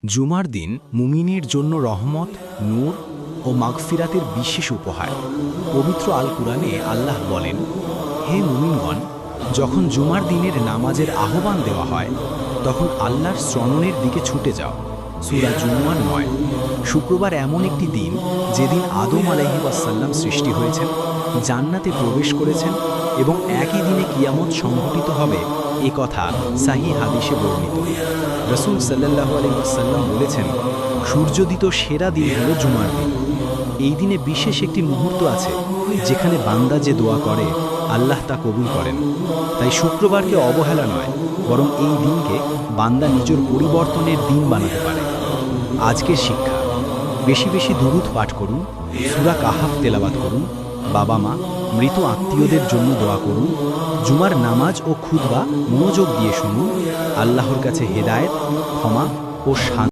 জুমার দিন মুমিনের জন্য রহমত, নূর ও মাগফিরাতের বিশেষ উপহার। পবিত্র আল কুরআনে আল্লাহ বলেন, হে মুমিনগণ, যখন জুমার দিনের নামাজের আহ্বান দেওয়া হয় তখন আল্লাহর শ্রবণের দিকে ছুটে যাও। সূরা জুমুয়ার ৯। শুক্রবার এমন একটি দিন যেদিন আদম আলাইহিস-সালাম সৃষ্টি হয়েছেন, জান্নাতে প্রবেশ করেছেন এবং একই দিনে কিয়ামত সংঘটিত হবে এ কথা সাহিহ হাদিসে বর্ণিত। রাসূল সাল্লাল্লাহু আলাইহি ওয়াসাল্লাম বলেছেন, সূর্যোদিত সেরা দিন হলো জুমার দিন। এই দিনে বিশেষ একটি মুহূর্ত আছে যেখানে বান্দা যে দোয়া করে আল্লাহ তা কবুল করেন। তাই শুক্রবারকে অবহেলা নয়, বরং এই দিনকে বান্দা নিজের পরিবর্তনের দিন বানাতে পারে। আজকের শিক্ষা: বেশি বেশি দুরূদ পাঠ করুন, সূরা কাহাফ তেলাওয়াত করুন, বাবা মা, মৃত আত্মীয়দের জন্য দোয়া করুন, জুমার নামাজ ও খুতবা মনোযোগ দিয়ে শুনুন। আল্লাহর কাছে হেদায়েত, ক্ষমা ও শান্তি